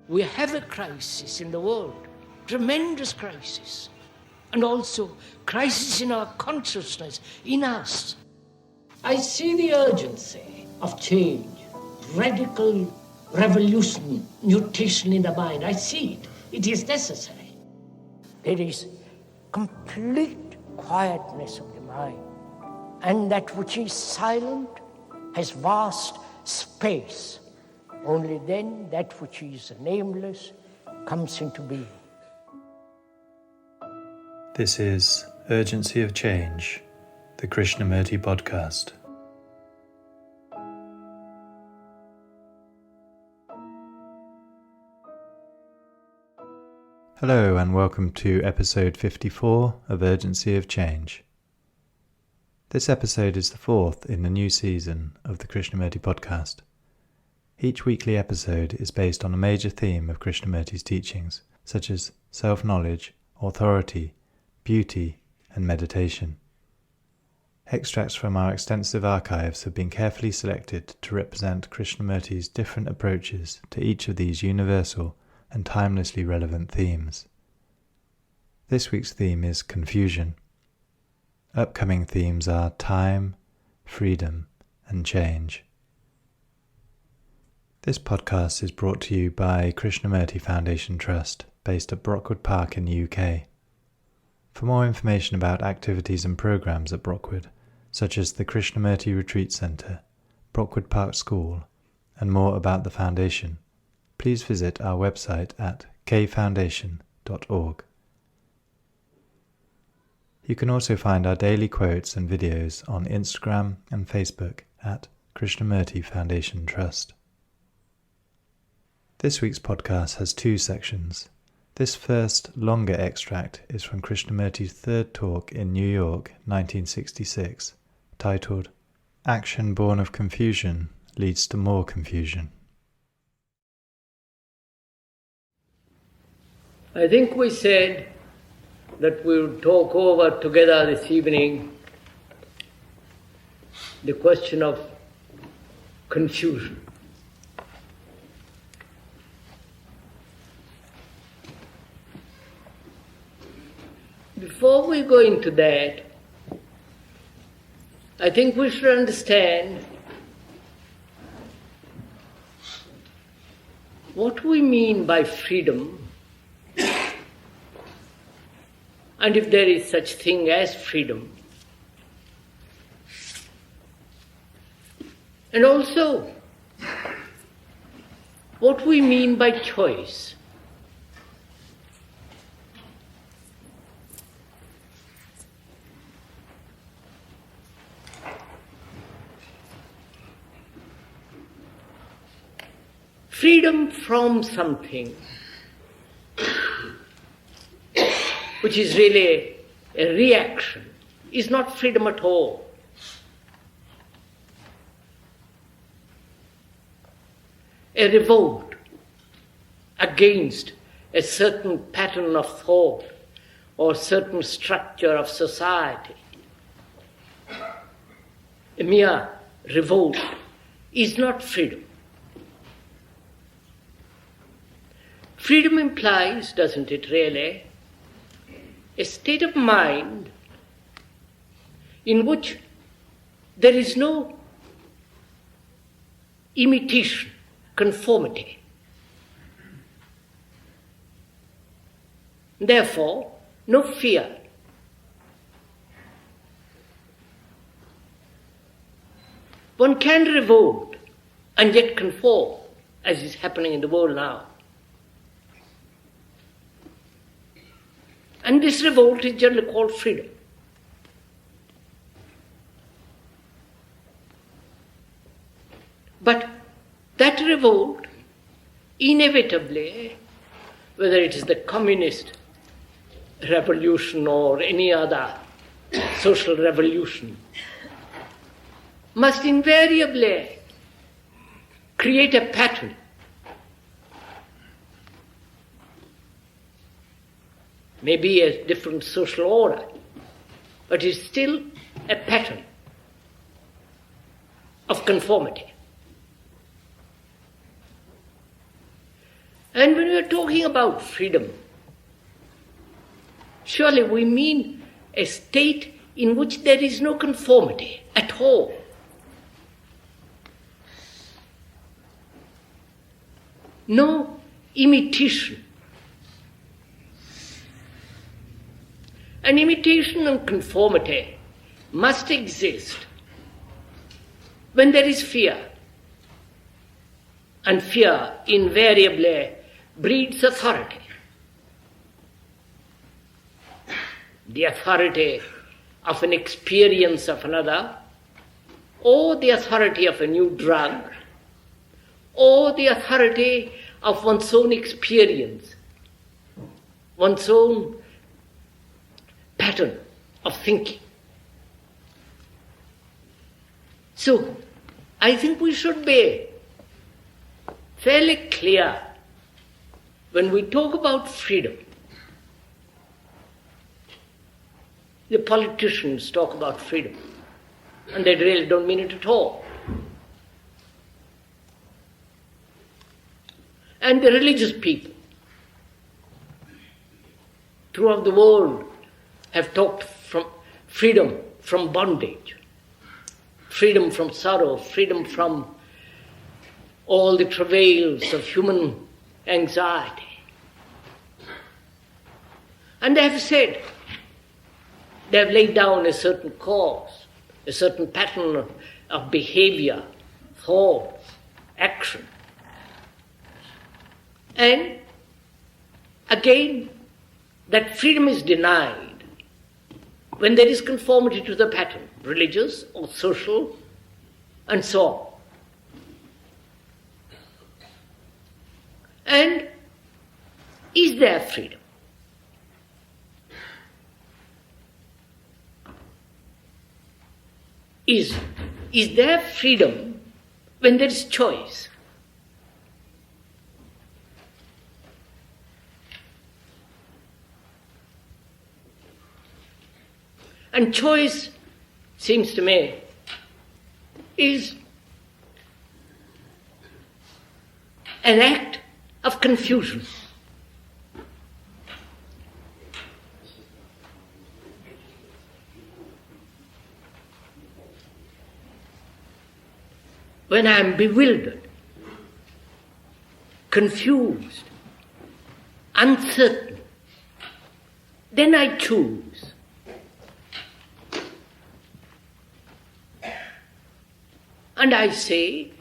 We have a crisis in the world, tremendous crisis, and also crisis in our consciousness, in us. I see the urgency of change, radical revolution, mutation in the mind. I see it. It is necessary. There is complete quietness of the mind, and that which is silent has vast space. Only then that which is nameless comes into being. This is Urgency of Change, the Krishnamurti podcast. Hello and welcome to episode 54 of Urgency of Change. This episode is the fourth in the new season of the Krishnamurti podcast. Each weekly episode is based on a major theme of Krishnamurti's teachings, such as self-knowledge, authority, beauty, and meditation. Extracts from our extensive archives have been carefully selected to represent Krishnamurti's different approaches to each of these universal and timelessly relevant themes. This week's theme is confusion. Upcoming themes are time, freedom, and change. This podcast is brought to you by Krishnamurti Foundation Trust, based at Brockwood Park in the UK. For more information about activities and programs at Brockwood, such as the Krishnamurti Retreat Centre, Brockwood Park School, and more about the Foundation, please visit our website at kfoundation.org. You can also find our daily quotes and videos on Instagram and Facebook at Krishnamurti Foundation Trust. This week's podcast has two sections. This first, longer extract is from Krishnamurti's third talk in New York, 1966, titled, Action Born of Confusion Leads to More Confusion. I think we said that we would talk over together this evening the question of confusion. Before we go into that, I think we should understand what we mean by freedom, and if there is such thing as freedom. And also, what we mean by choice. Freedom from something, which is really a reaction, is not freedom at all. A revolt against a certain pattern of thought or certain structure of society, a mere revolt, is not freedom. Freedom implies, doesn't it really, a state of mind in which there is no imitation, conformity. Therefore, no fear. One can revolt and yet conform, as is happening in the world now. And this revolt is generally called freedom. But that revolt, inevitably, whether it is the communist revolution or any other social revolution, must invariably create a pattern. Maybe a different social order, but it's still a pattern of conformity. And when we are talking about freedom, surely we mean a state in which there is no conformity at all. No imitation. An imitation and conformity must exist when there is fear. And fear invariably breeds authority. The authority of an experience of another, or the authority of a new drug, or the authority of one's own experience, one's own pattern of thinking. So, I think we should be fairly clear when we talk about freedom. The politicians talk about freedom, and they really don't mean it at all. And the religious people throughout the world have talked from freedom from bondage, freedom from sorrow, freedom from all the travails of human anxiety. And they have said, they have laid down a certain course, a certain pattern of behavior, thought, action. And again, that freedom is denied when there is conformity to the pattern, religious or social, and so on. And is there freedom? Is there freedom when there is choice? And choice, seems to me, is an act of confusion. When I am bewildered, confused, uncertain, then I choose. And I say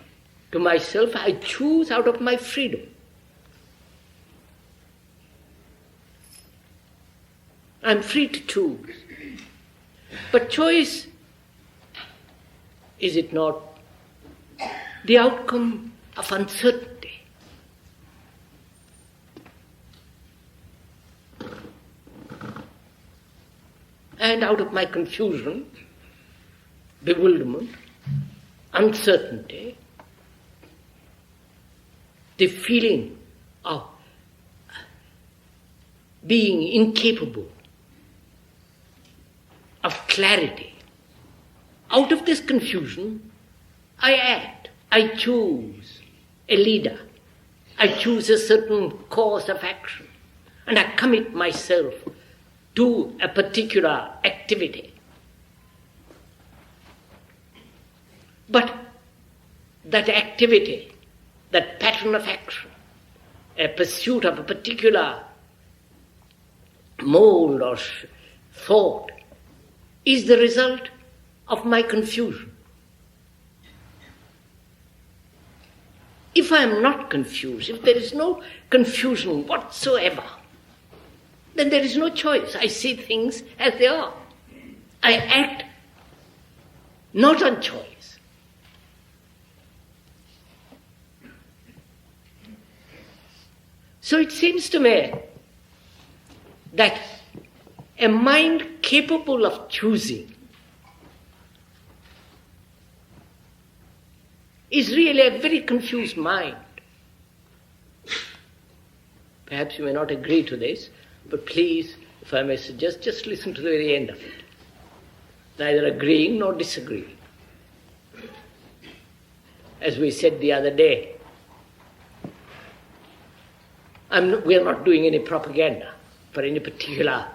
to myself, I choose out of my freedom. I'm free to choose. But choice, is it not the outcome of uncertainty? And out of my confusion, bewilderment, uncertainty, the feeling of being incapable of clarity, out of this confusion, I act. I choose a leader. I choose a certain course of action. And I commit myself to a particular activity. But that activity, that pattern of action, a pursuit of a particular mode or thought, is the result of my confusion. If I am not confused, if there is no confusion whatsoever, then there is no choice. I see things as they are. I act not on choice. So it seems to me that a mind capable of choosing is really a very confused mind. Perhaps you may not agree to this, but please, if I may suggest, just listen to the very end of it. Neither agreeing nor disagreeing. As we said the other day, We are not doing any propaganda for any particular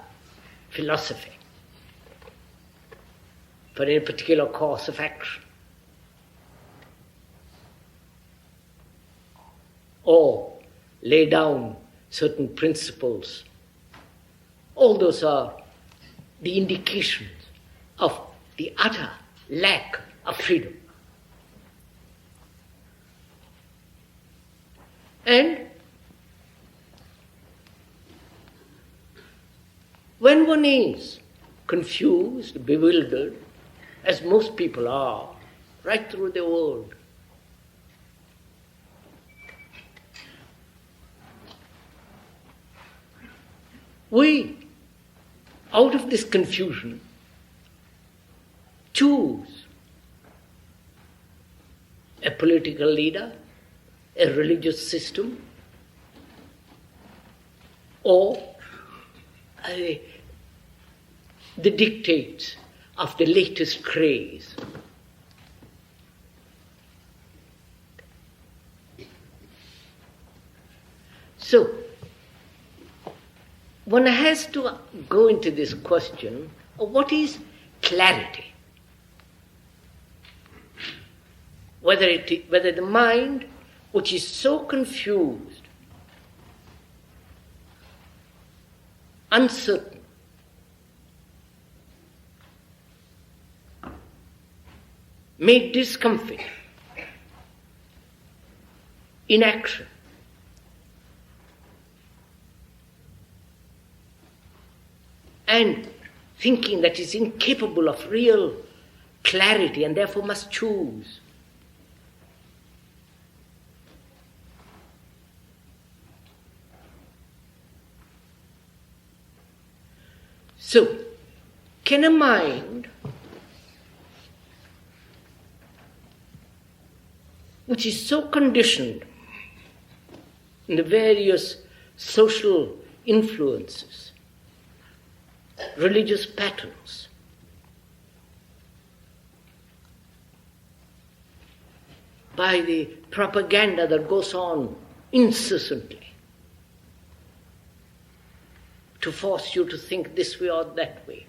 philosophy, for any particular course of action, or lay down certain principles. All those are the indications of the utter lack of freedom. And when one is confused, bewildered, as most people are, right through the world, we, out of this confusion, choose a political leader, a religious system, or the dictates of the latest craze. So, one has to go into this question of what is clarity. Whether the mind, which is so confused, uncertain, made discomfort, inaction, and thinking that is incapable of real clarity and therefore must choose. So, can a mind which is so conditioned in the various social influences, religious patterns, by the propaganda that goes on incessantly to force you to think this way or that way,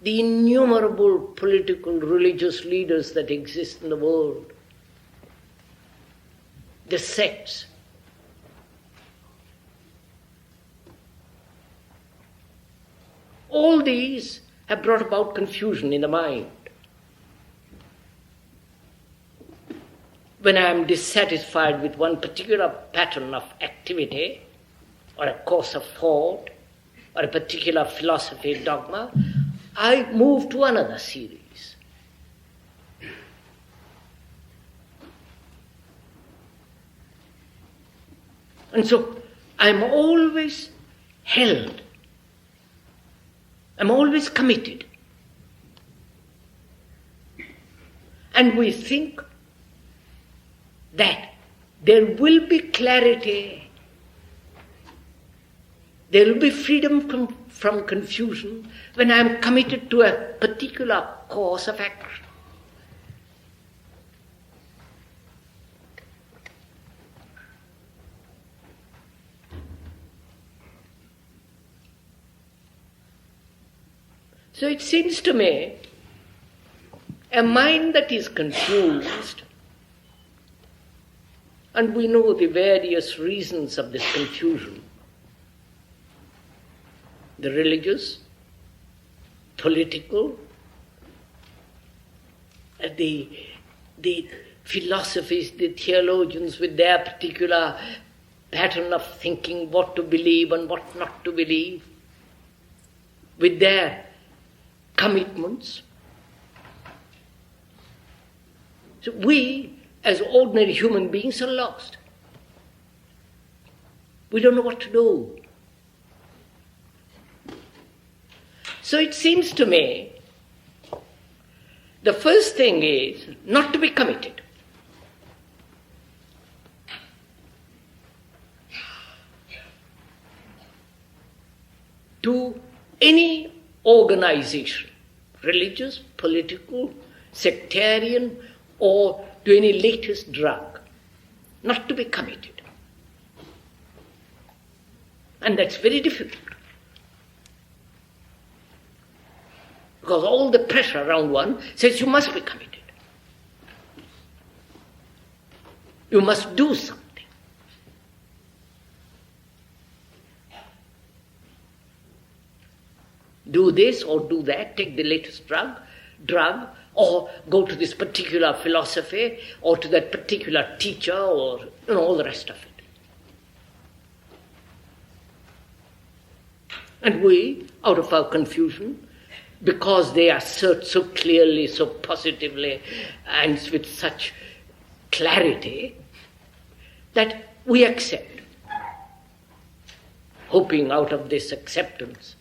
the innumerable political, religious leaders that exist in the world, the sects, all these have brought about confusion in the mind. When I am dissatisfied with one particular pattern of activity, or a course of thought, or a particular philosophy, dogma, I move to another series. And so I'm always held. I'm always committed. And we think that there will be clarity, there will be freedom from confusion when I am committed to a particular course of action. So it seems to me, a mind that is confused, and we know the various reasons of this confusion, the religious, political, the philosophies, the theologians with their particular pattern of thinking what to believe and what not to believe, with their commitments. So we, as ordinary human beings, are lost. We don't know what to do. So it seems to me, the first thing is not to be committed. To any organization, religious, political, sectarian, or to any latest drug, not to be committed. And that's very difficult. Because all the pressure around one says you must be committed. You must do something. Do this or do that, take the latest drug, or go to this particular philosophy, or to that particular teacher, or all the rest of it. And we, out of our confusion, because they assert so clearly, so positively, and with such clarity, that we accept, hoping out of this acceptance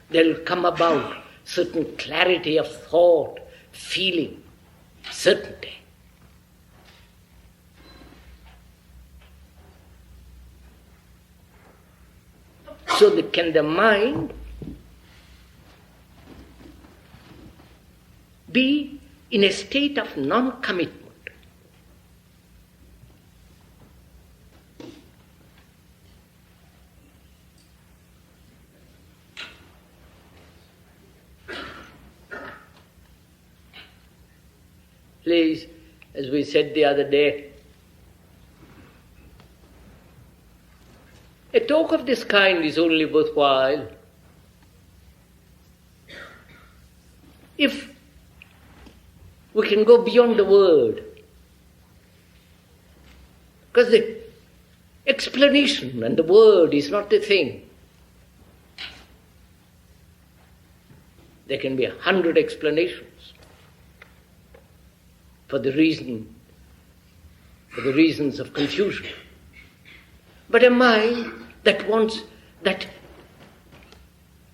there will come about certain clarity of thought, feeling, certainty. So can the mind be in a state of non-commitment? Please, as we said the other day, a talk of this kind is only worthwhile if we can go beyond the word. Because the explanation and the word is not the thing. There can be 100 explanations for the reasons of confusion. But a mind that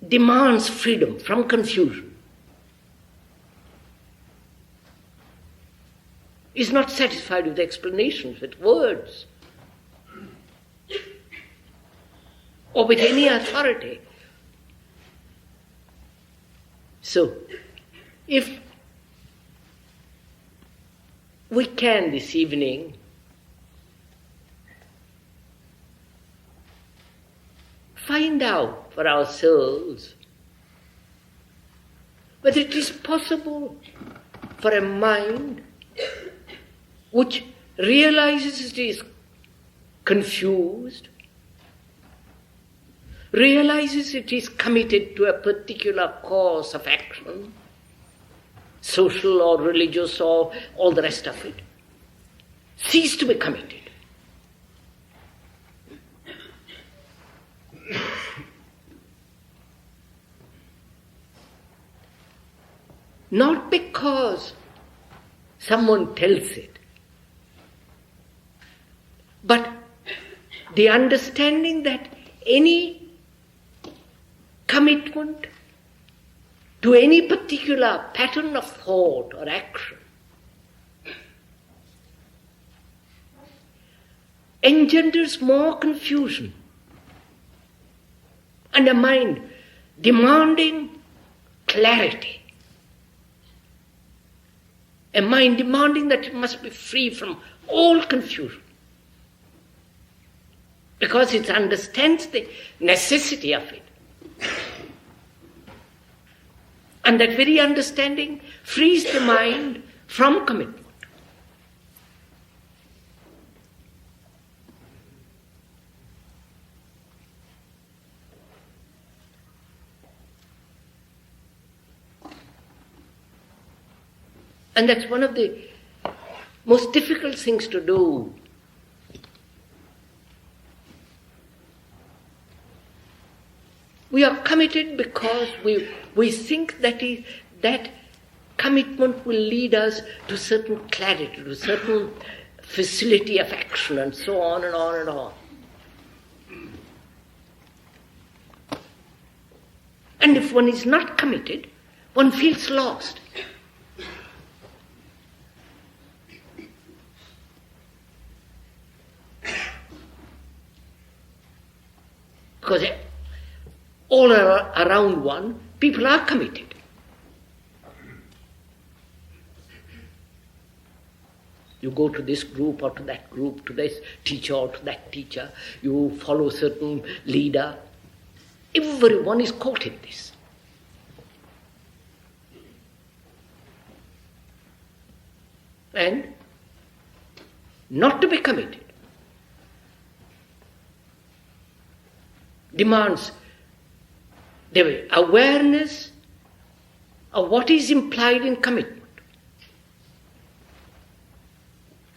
demands freedom from confusion is not satisfied with explanations, with words, or with any authority. So, if we can this evening find out for ourselves whether it is possible for a mind which realizes it is confused, realizes it is committed to a particular course of action, social or religious or all the rest of it, cease to be committed. Not because someone tells it, but the understanding that any commitment to any particular pattern of thought or action engenders more confusion, and a mind demanding clarity, a mind demanding that it must be free from all confusion, because it understands the necessity of it. And that very understanding frees the mind from commitment. And that's one of the most difficult things to do. We are committed because we think that commitment will lead us to certain clarity, to certain facility of action, and so on and on and on. And if one is not committed, one feels lost. Because all around one, people are committed. You go to this group or to that group, to this teacher or to that teacher. You follow certain leader. Everyone is caught in this. And not to be committed demands the awareness of what is implied in commitment.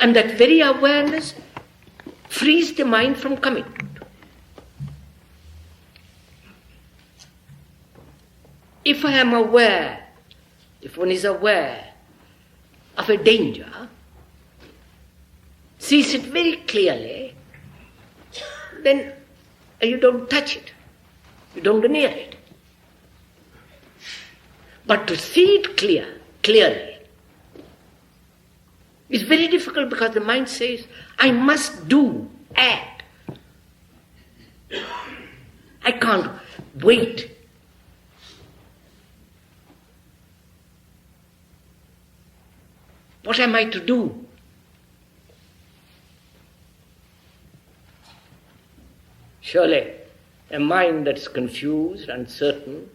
And that very awareness frees the mind from commitment. If I am aware, if one is aware of a danger, sees it very clearly, then you don't touch it. You don't go near it. But to see it clearly, is very difficult because the mind says, I must do, act. I can't wait. What am I to do? Surely, a mind that's confused, uncertain,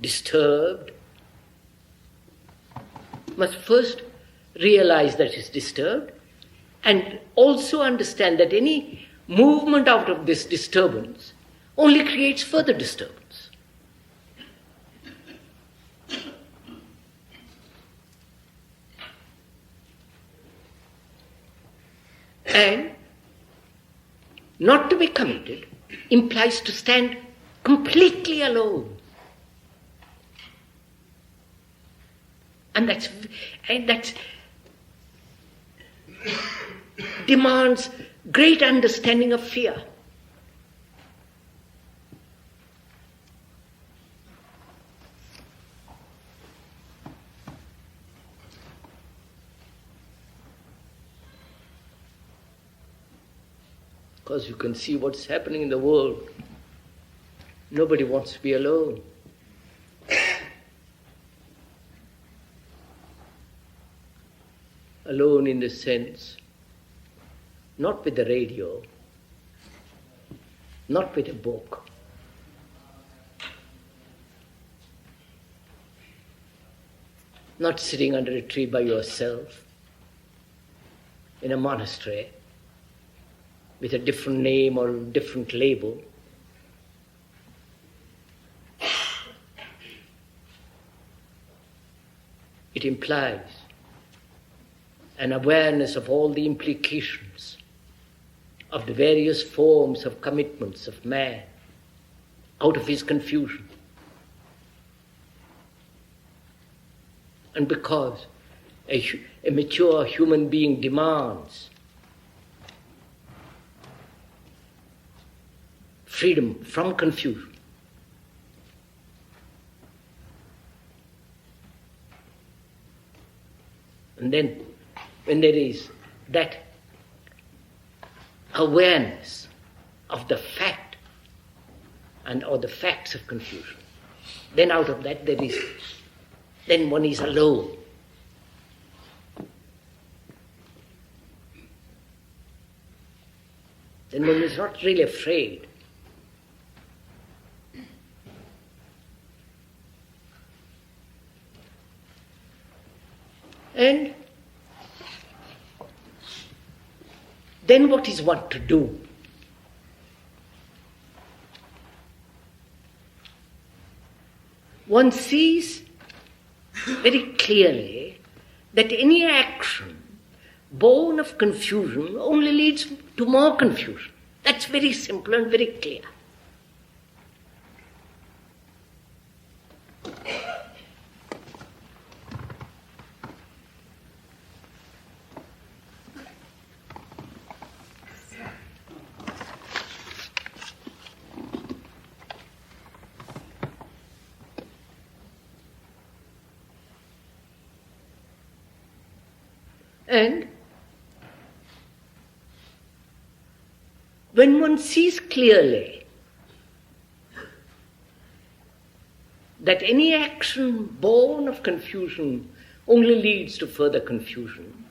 disturbed, must first realize that it's disturbed and also understand that any movement out of this disturbance only creates further disturbance. And not to be committed implies to stand completely alone. And that demands great understanding of fear. Because you can see what's happening in the world. Nobody wants to be alone. Alone in the sense, not with the radio, not with a book, not sitting under a tree by yourself in a monastery with a different name or different label. It implies an awareness of all the implications of the various forms of commitments of man out of his confusion. And because a mature human being demands freedom from confusion, and then when there is that awareness of the fact or the facts of confusion, then out of that then one is alone. Then one is not really afraid. And then what is one to do? One sees very clearly that any action born of confusion only leads to more confusion. That's very simple and very clear. And when one sees clearly that any action born of confusion only leads to further confusion,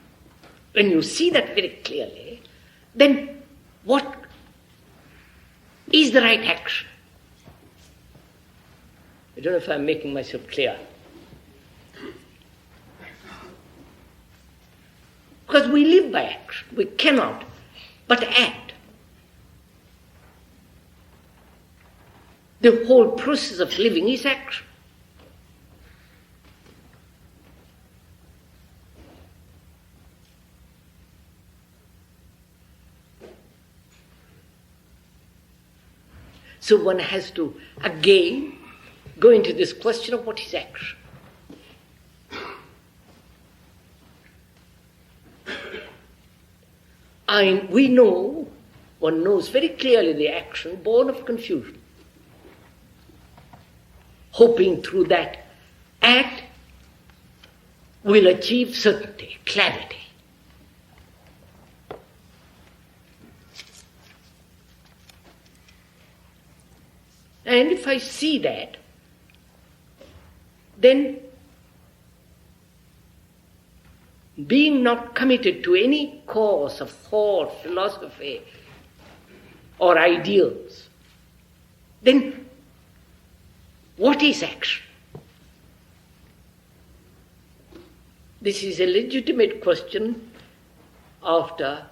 when you see that very clearly, then what is the right action? don't know if I'm making myself clear. Because we live by action. We cannot but act. The whole process of living is action. So one has to again go into this question of what is action. We know, one knows very clearly the action born of confusion, hoping through that act will achieve certainty, clarity. And if I see that, then being not committed to any course of thought, philosophy, or ideals, then what is action? This is a legitimate question after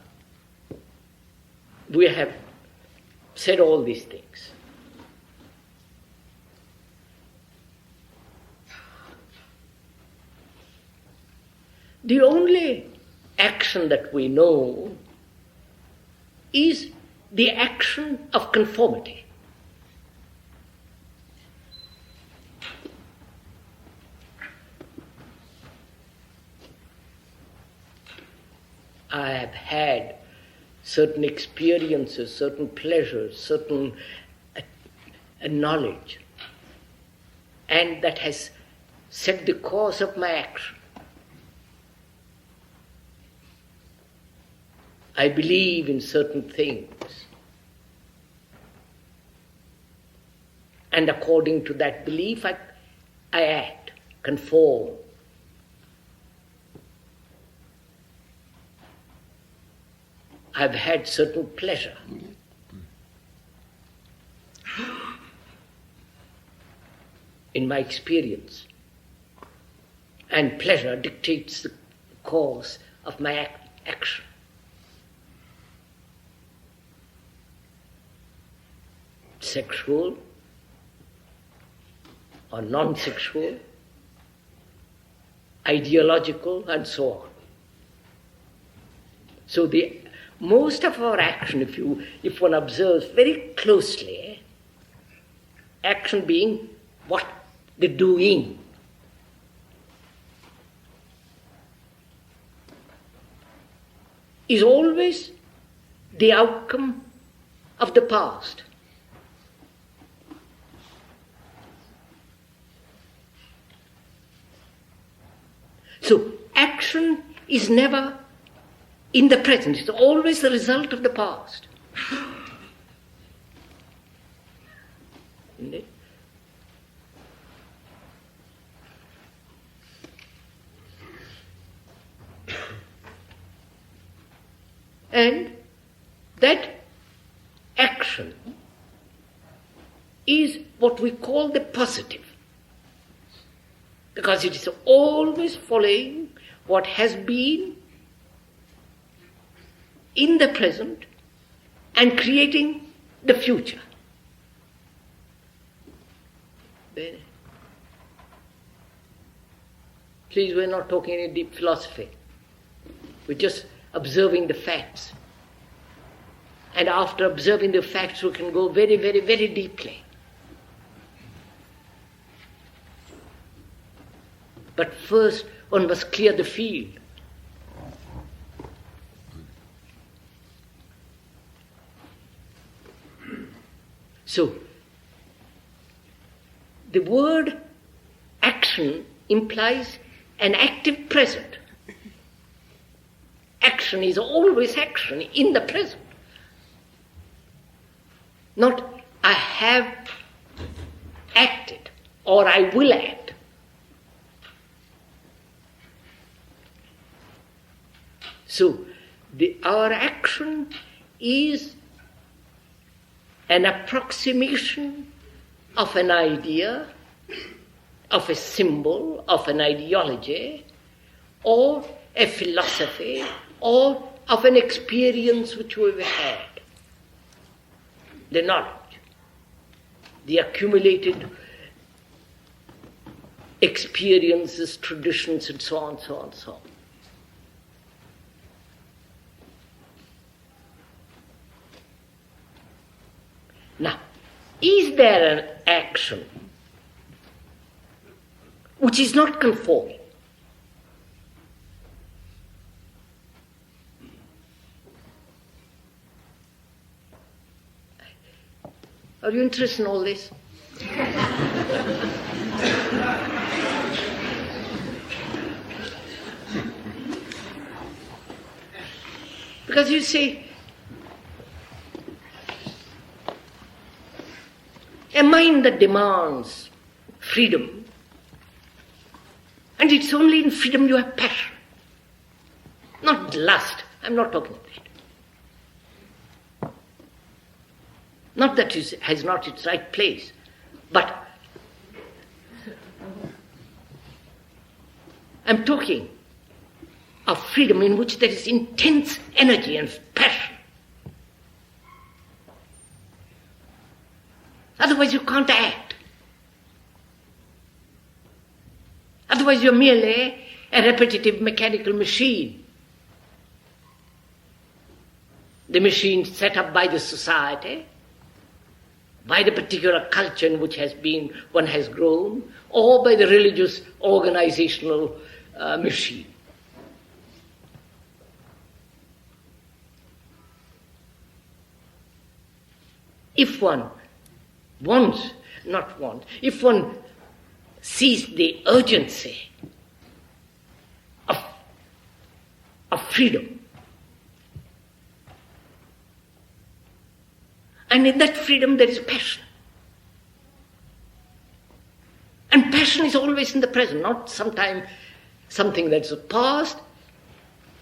we have said all these things. The only action that we know is the action of conformity. I have had certain experiences, certain pleasures, certain knowledge, and that has set the course of my action. I believe in certain things, and according to that belief I act, conform. I've had certain pleasure. In my experience, and pleasure dictates the course of my action. Sexual or non-sexual, ideological, and so on. So the most of our action, if one observes very closely, action being what? The doing. Is always the outcome of the past. So action is never in the present. It's always the result of the past. Isn't it? And that action is what we call the positive. Because it is always following what has been in the present and creating the future. Please, we're not talking any deep philosophy. We're just observing the facts. And after observing the facts, we can go very, very, very deeply. But first, one must clear the field. So, the word action implies an active present. Action is always action in the present. Not I have acted or I will act. So, our action is an approximation of an idea of a symbol, of an ideology, or a philosophy, or of an experience which we've had. The knowledge, the accumulated experiences, traditions, and so on, so on, so on. Now, is there an action which is not conforming? Are you interested in all this? Because you see, a mind that demands freedom, and it's only in freedom you have passion, not lust. I'm not talking of it. Not that it has not its right place, but I'm talking of freedom in which there is intense energy and passion. Otherwise you can't act. Otherwise you're merely a repetitive mechanical machine. The machine set up by the society, by the particular culture in which one has grown, or by the religious organizational machine. If one if one sees the urgency of freedom, and in that freedom there is passion. And passion is always in the present, not something that's past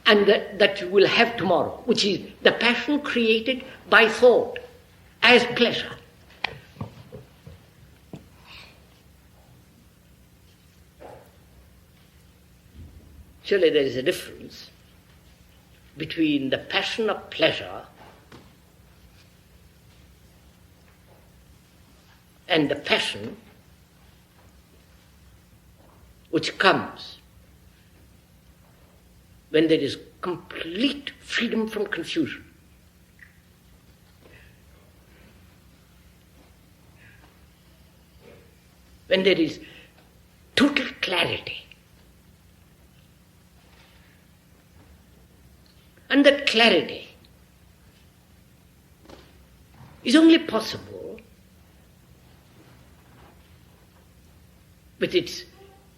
and that you will have tomorrow, which is the passion created by thought as pleasure. Surely there is a difference between the passion of pleasure and the passion which comes when there is complete freedom from confusion. When there is total clarity. And that clarity is only possible with its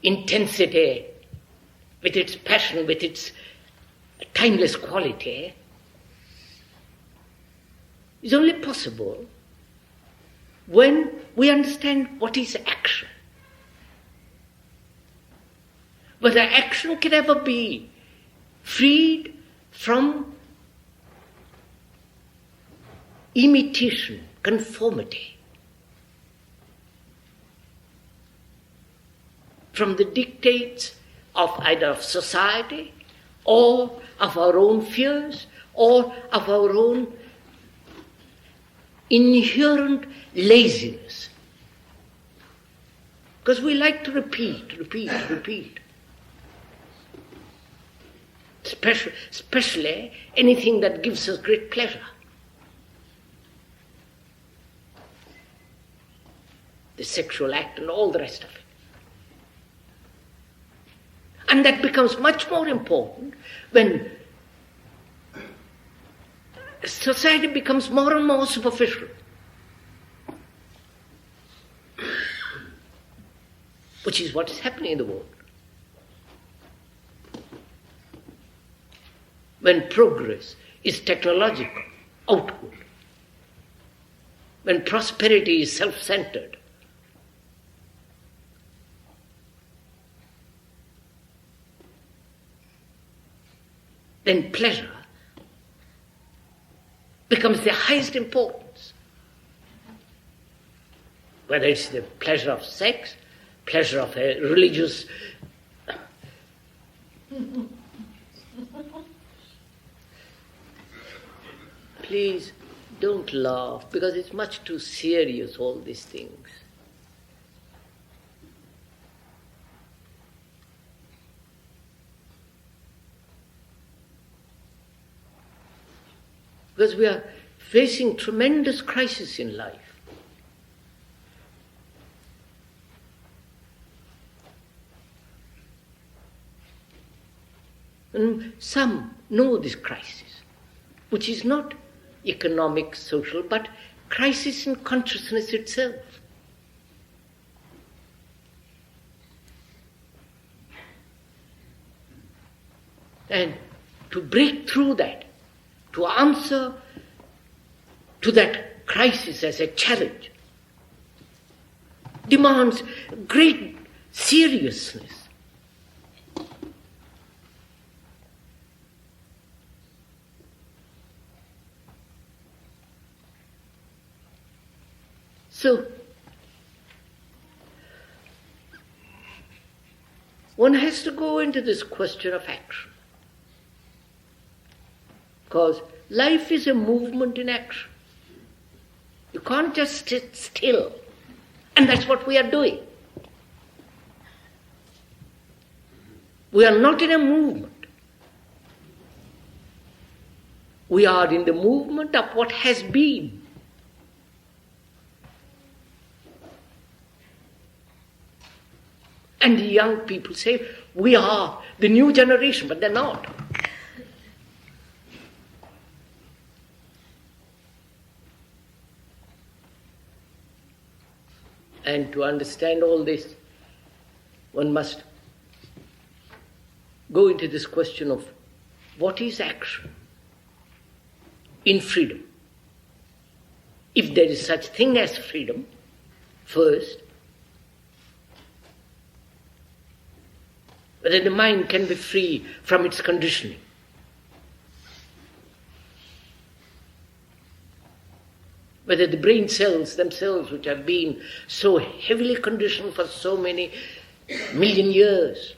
intensity, with its passion, with its timeless quality, is only possible when we understand what is action. Whether action can ever be freed from imitation, conformity, from the dictates of either of society or of our own fears or of our own inherent laziness. Because we like to repeat. Especially anything that gives us great pleasure. The sexual act and all the rest of it. And that becomes much more important when society becomes more and more superficial. Which is what is happening in the world. When progress is technological, outward, when prosperity is self-centered, then pleasure becomes the highest importance. Whether it's the pleasure of sex, pleasure of a religious... Please don't laugh, because it's much too serious, all these things. Because we are facing tremendous crisis in life. And some know this crisis, which is not economic, social, but crisis in consciousness itself. And to break through that, to answer to that crisis as a challenge, demands great seriousness. So, one has to go into this question of action. Because life is a movement in action. You can't just sit still. And that's what we are doing. We are not in a movement. We are in the movement of what has been. And the young people say, we are the new generation, but they're not. And to understand all this, one must go into this question of what is action in freedom? If there is such thing as freedom, first, whether the mind can be free from its conditioning. Whether the brain cells themselves, which have been so heavily conditioned for so many million years,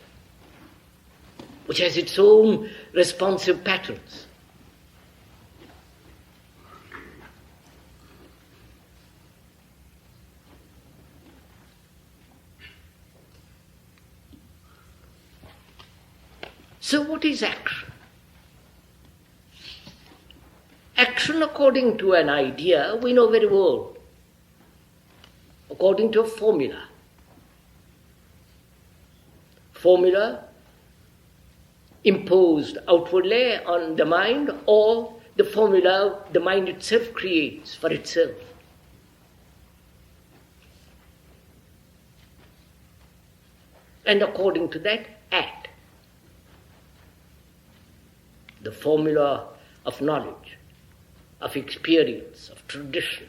which has its own responsive patterns. So what is action? Action, according to an idea, we know very well, according to a formula. Formula imposed outwardly on the mind, or the formula the mind itself creates for itself. And according to that, act. The formula of knowledge, of experience, of tradition.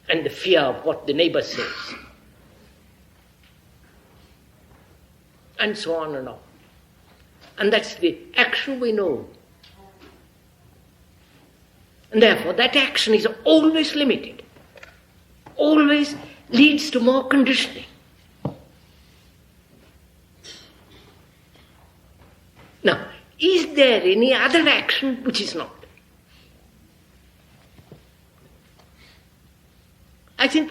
And the fear of what the neighbor says. And so on and on. And that's the action we know. And therefore that action is always limited. Always leads to more conditioning. Now, is there any other action which is not? I think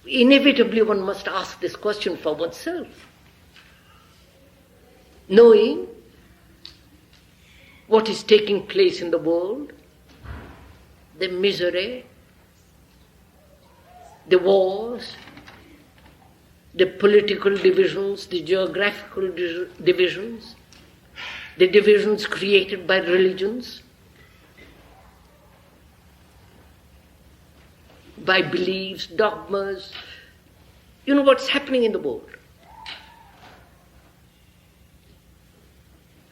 inevitably one must ask this question for oneself. Knowing what is taking place in the world, the misery, the wars, the political divisions, the geographical divisions, the divisions created by religions, by beliefs, dogmas. You know what's happening in the world.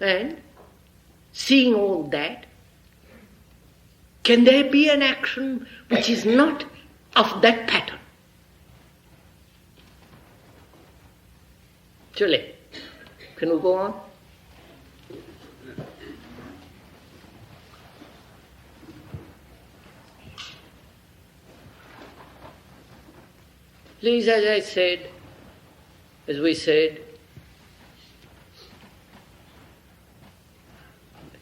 And seeing all that, can there be an action which is not of that pattern? Surely. Can we go on? Please, as we said,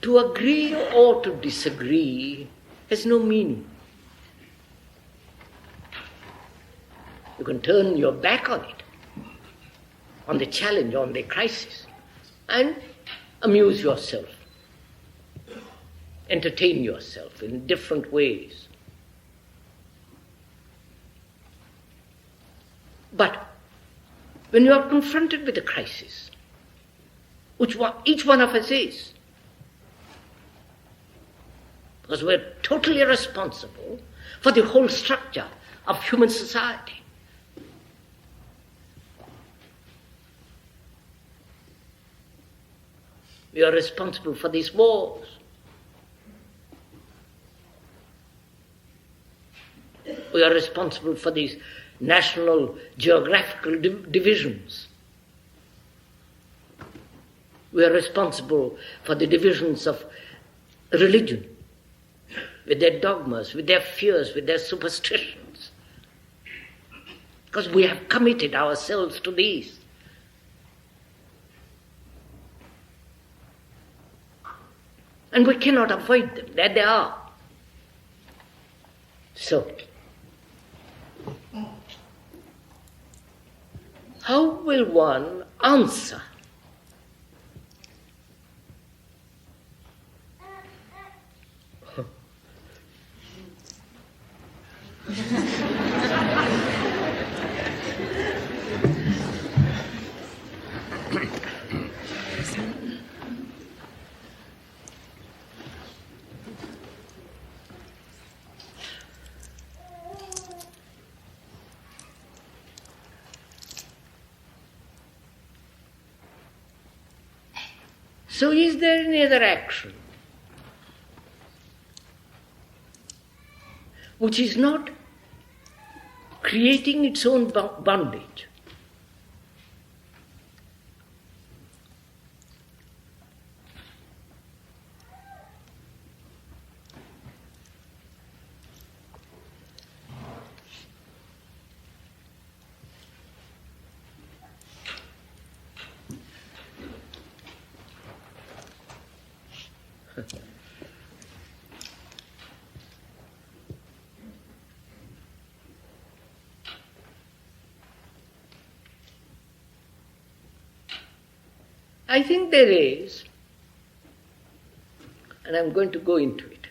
to agree or to disagree has no meaning. You can turn your back on it, on the challenge, on the crisis, and amuse yourself, entertain yourself in different ways. But when you are confronted with a crisis, which each one of us is, because we're totally responsible for the whole structure of human society. We are responsible for these wars. We are responsible for these national geographical divisions. We are responsible for the divisions of religion, with their dogmas, with their fears, with their superstitions. Because we have committed ourselves to these. And we cannot avoid them. There they are. So, how will one answer So is there any other action which is not creating its own bondage? I think there is, and I'm going to go into it.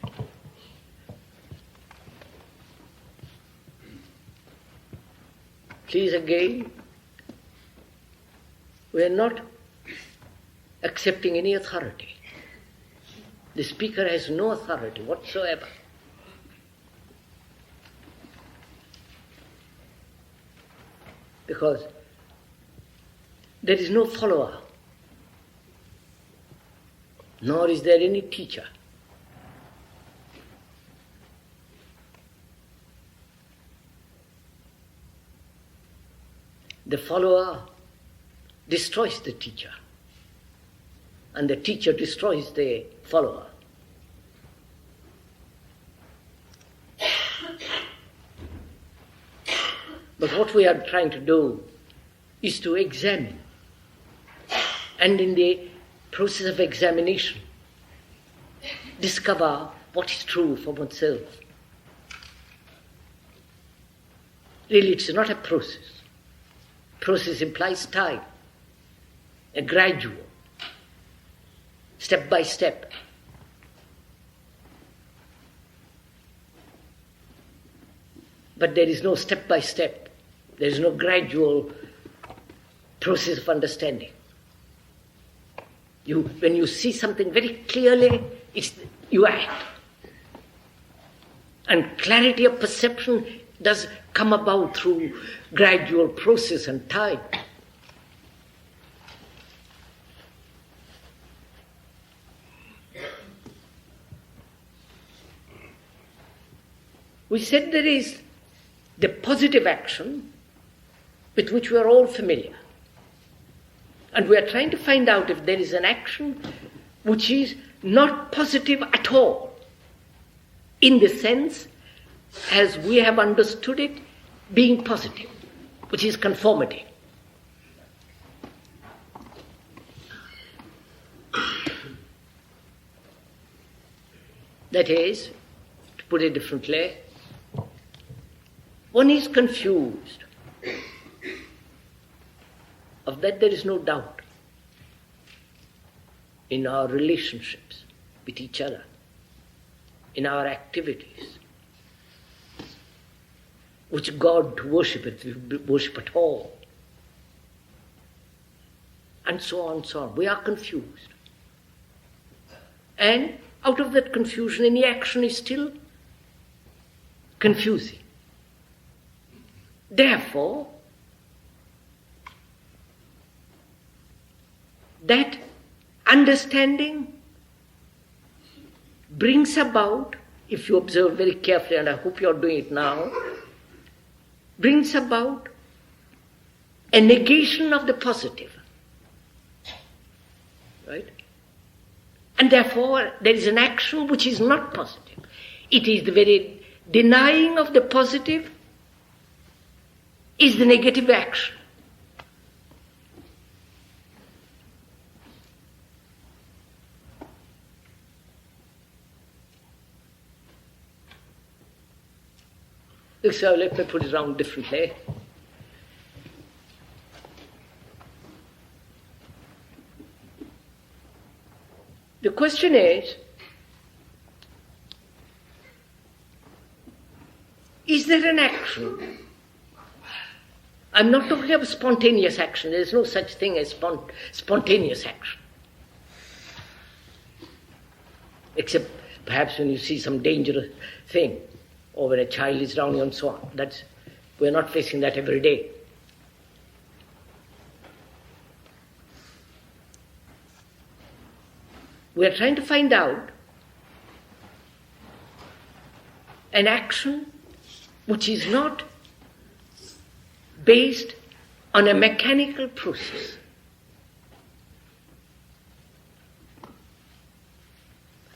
Please again, we are not accepting any authority. The speaker has no authority whatsoever. Because there is no follower, nor is there any teacher. The follower destroys the teacher, and the teacher destroys the follower. But what we are trying to do is to examine, and in the process of examination, discover what is true for oneself. Really, it's not a process. Process implies time, a gradual, step by step. But there is no step by step. There is no gradual process of understanding. When you see something very clearly, you act. And clarity of perception does come about through gradual process and time. We said there is the positive action with which we are all familiar. And we are trying to find out if there is an action which is not positive at all, in the sense as we have understood it being positive. which is conformity. That is, to put it differently, one is confused. Of that there is no doubt in our relationships with each other, in our activities, which God to worship at all, and so on and so on. We are confused. And out of that confusion, any action is still confusing. Therefore, that understanding brings about, if you observe very carefully, and I hope you are doing it now, brings about a negation of the positive. Right? And therefore, there is an action which is not positive. It is the very denying of the positive is the negative action. So let me put it around differently. The question is there an action? I'm not talking about spontaneous action. There is no such thing as spontaneous action. Except perhaps when you see some dangerous thing, or when a child is drowning and so on. We're not facing that every day. We're trying to find out an action which is not based on a mechanical process.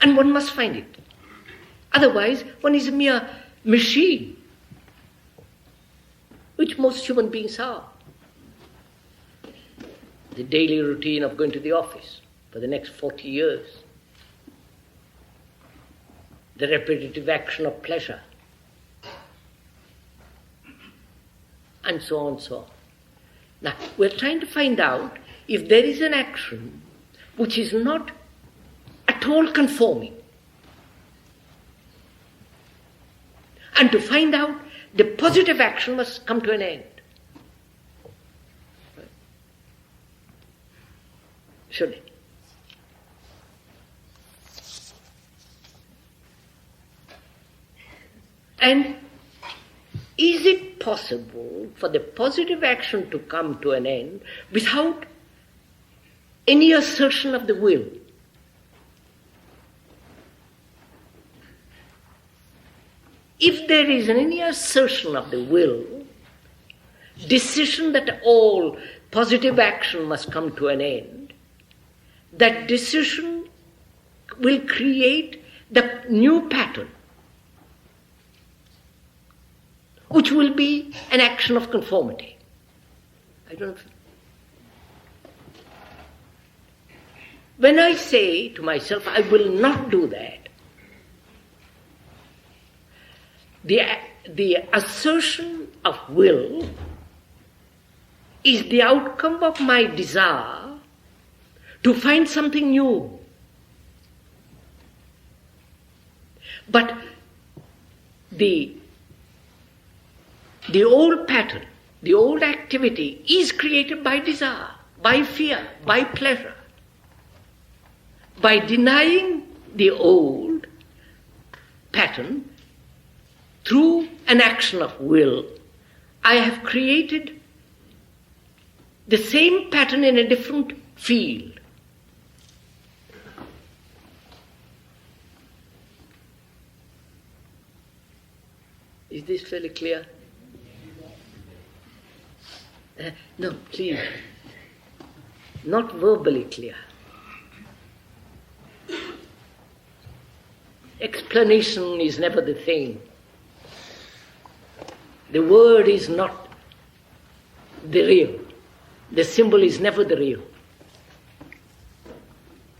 And one must find it. Otherwise, one is a mere machine, which most human beings are. The daily routine of going to the office for the next 40 years. The repetitive action of pleasure. And so on and so on. Now, we're trying to find out if there is an action which is not at all conforming. And to find out, the positive action must come to an end. Should it? And is it possible for the positive action to come to an end without any assertion of the will? If there is any assertion of the will, decision that all positive action must come to an end, that decision will create the new pattern, which will be an action of conformity. I don't know. When I say to myself, I will not do that, the assertion of will is the outcome of my desire to find something new. But the old pattern, the old activity is created by desire, by fear, by pleasure. By denying the old pattern through an action of will, I have created the same pattern in a different field. Is this fairly clear? No, please. Not verbally clear. Explanation is never the thing. The word is not the real. The symbol is never the real.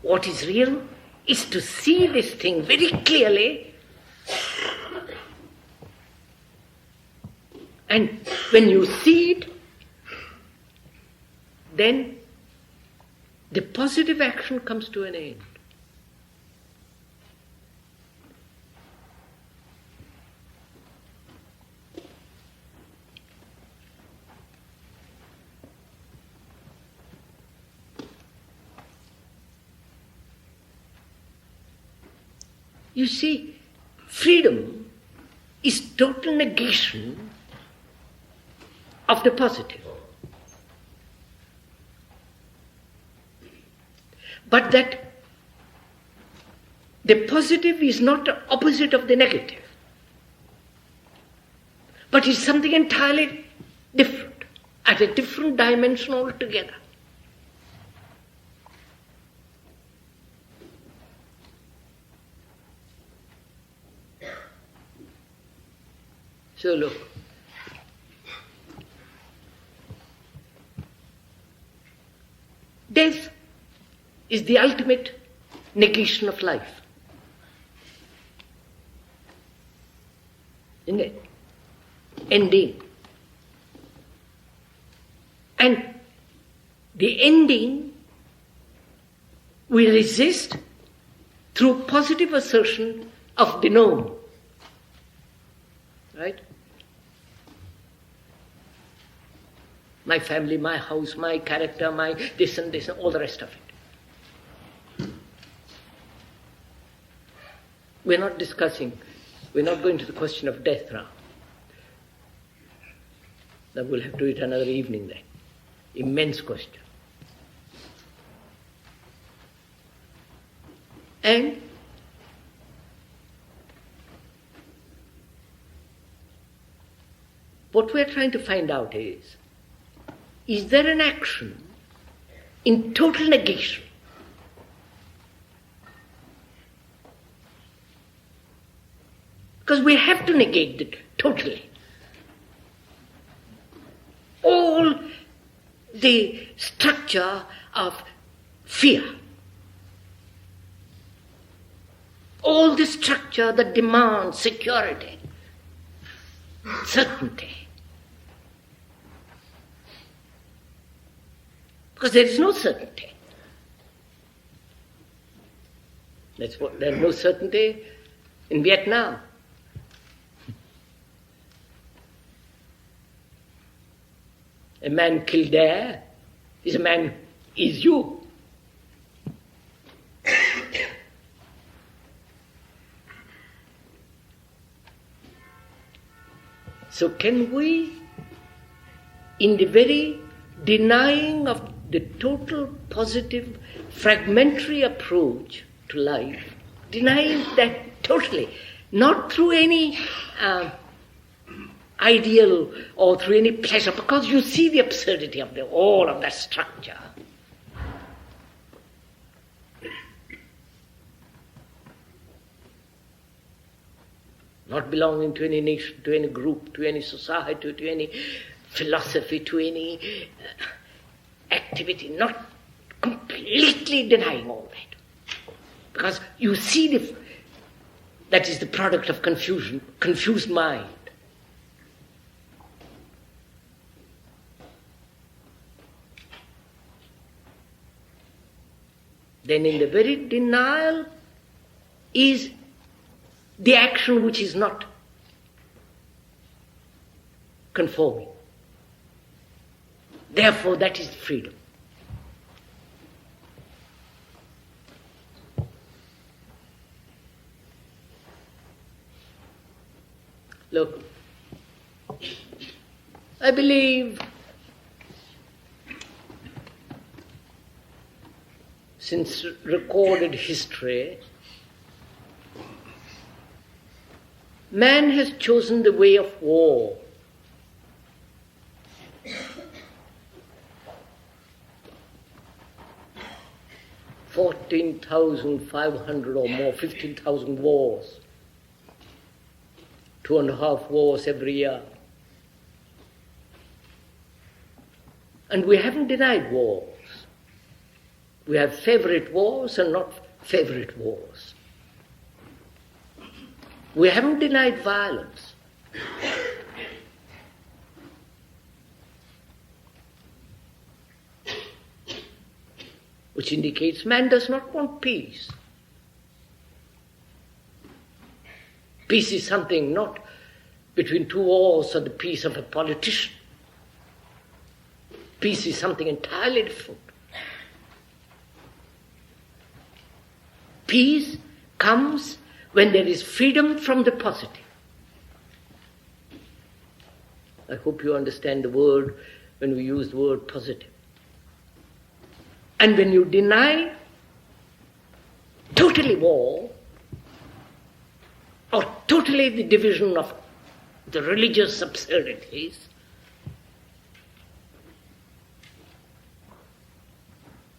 What is real is to see this thing very clearly, and when you see it, then the positive action comes to an end. You see, freedom is total negation of the positive. But that the positive is not the opposite of the negative, but is something entirely different, at a different dimension altogether. So look, death is the ultimate negation of life, isn't it? Ending. And the ending we resist through positive assertion of the known. Right? My family, my house, my character, my this and all the rest of it. We're not going to the question of death now. Then we'll have to do it another evening then. Immense question. And what we're trying to find out is there an action in total negation? Because we have to negate it totally. All the structure of fear, all the structure that demands security, certainty. Because there is no certainty. There's no certainty in Vietnam. A man killed there is a man is you. So can we, in the very denying of the total positive fragmentary approach to life, denying that totally, not through any ideal or through any pleasure, because you see the absurdity of all of that structure. Not belonging to any nation, to any group, to any society, to any philosophy, to any activity, not completely denying all that. Because you see that is the product of confusion, confused mind. Then in the very denial is the action which is not conforming. Therefore, that is freedom. Look, I believe since recorded history, man has chosen the way of war. $14,500 or more, 15,000 wars, 2.5 wars every year. And we haven't denied wars. We have favorite wars and not favorite wars. We haven't denied violence. Which indicates man does not want peace. Peace is something not between two wars or the peace of a politician. Peace is something entirely different. Peace comes when there is freedom from the positive. I hope you understand the word when we use the word positive. And when you deny totally war, or totally the division of the religious absurdities,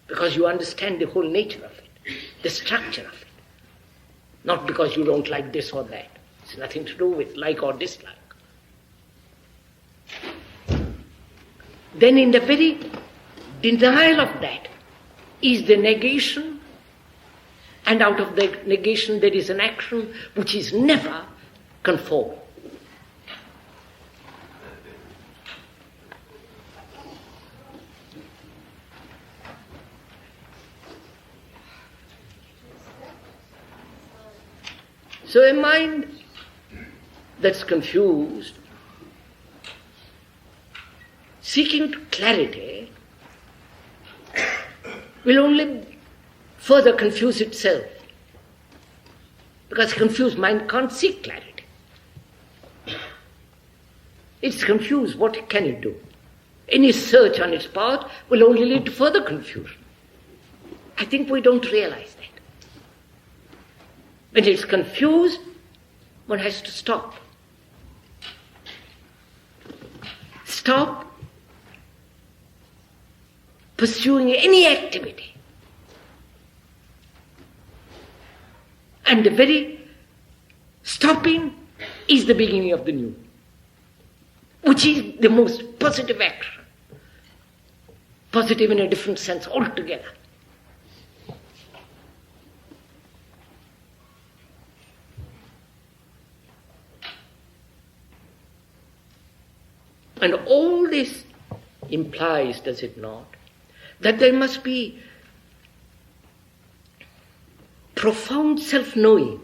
because you understand the whole nature of it, the structure of it, not because you don't like this or that. It's nothing to do with like or dislike. Then in the very denial of that is the negation, and out of the negation there is an action which is never conforming. So a mind that's confused, seeking clarity, will only further confuse itself. Because a confused mind can't seek clarity. It's confused. What can it do? Any search on its part will only lead to further confusion. I think we don't realize that. When it's confused, one has to stop. Stop pursuing any activity. And the very stopping is the beginning of the new, which is the most positive action. Positive in a different sense altogether. And all this implies, does it not, that there must be profound self-knowing.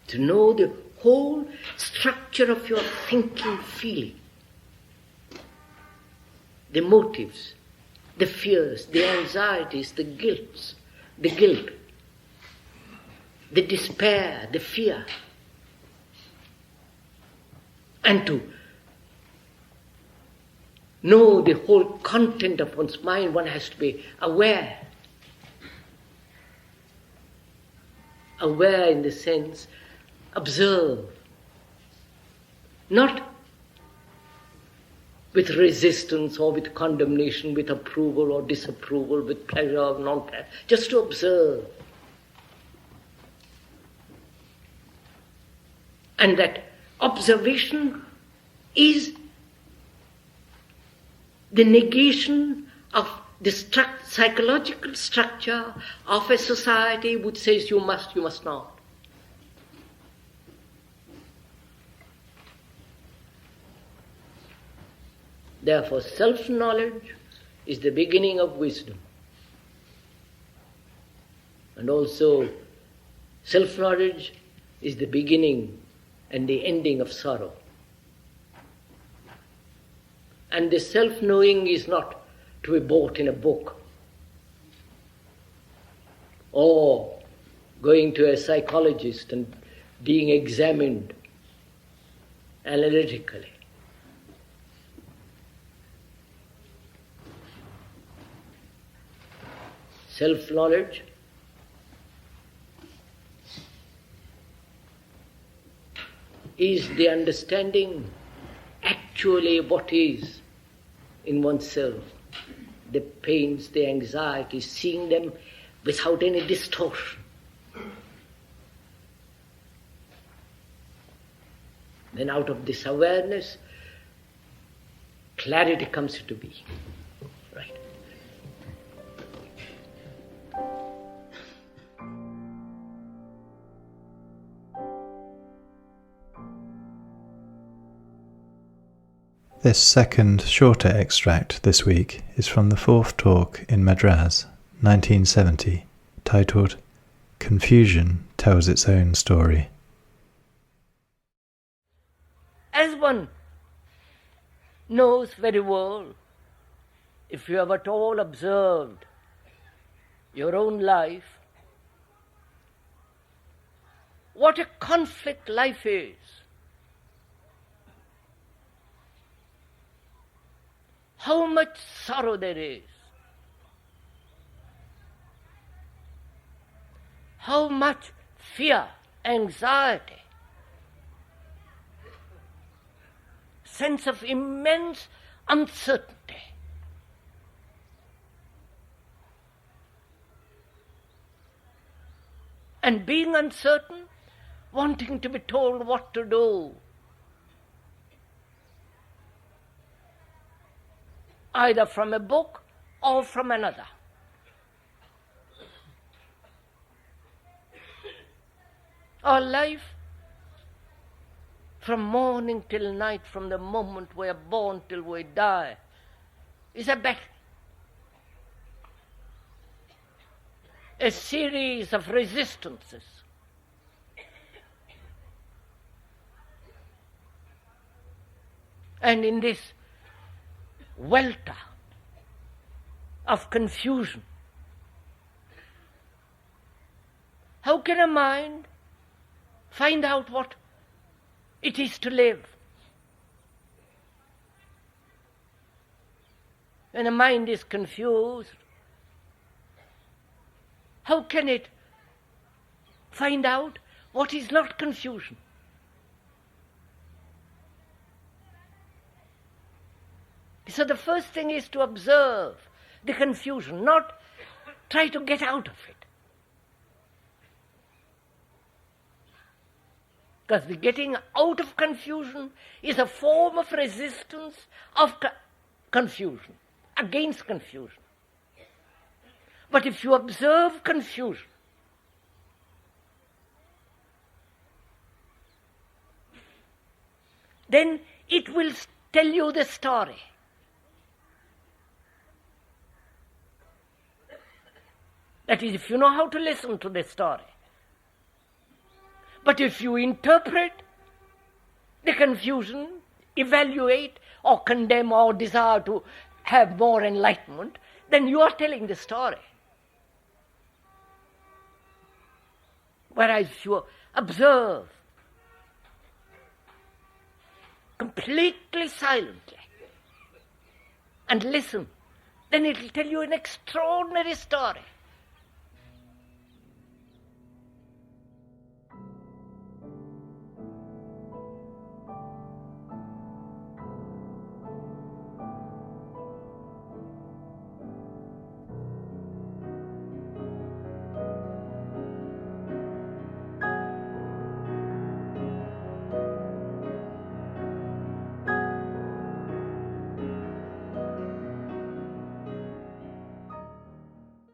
To know the whole structure of your thinking, feeling, the motives, the fears, the anxieties, the guilt, the despair, the fear. And to know the whole content of one's mind, one has to be aware. Aware in the sense, observe. Not with resistance or with condemnation, with approval or disapproval, with pleasure or non-pleasure. Just to observe. And that observation is the negation of the psychological structure of a society which says you must not. Therefore, self-knowledge is the beginning of wisdom. And also, self-knowledge is the beginning and the ending of sorrow. And the self-knowing is not to be bought in a book or going to a psychologist and being examined analytically. Self-knowledge is the understanding actually what is in oneself, the pains, the anxieties, seeing them without any distortion. Then out of this awareness, clarity comes into being. Right? This second, shorter extract this week is from the fourth talk in Madras, 1970, titled Confusion Tells Its Own Story. As one knows very well, if you have at all observed your own life, what a conflict life is. How much sorrow there is. How much fear, anxiety, sense of immense uncertainty. And being uncertain, wanting to be told what to do. Either from a book or from another. Our life, from morning till night, from the moment we are born till we die, is a battle. A series of resistances. And in this welter of confusion, how can a mind find out what it is to live? When a mind is confused, how can it find out what is not confusion? So the first thing is to observe the confusion, not try to get out of it. Because the getting out of confusion is a form of resistance of confusion, against confusion. But if you observe confusion, then it will tell you the story. That is, if you know how to listen to the story. But if you interpret the confusion, evaluate or condemn or desire to have more enlightenment, then you are telling the story. Whereas if you observe completely silently and listen, then it will tell you an extraordinary story.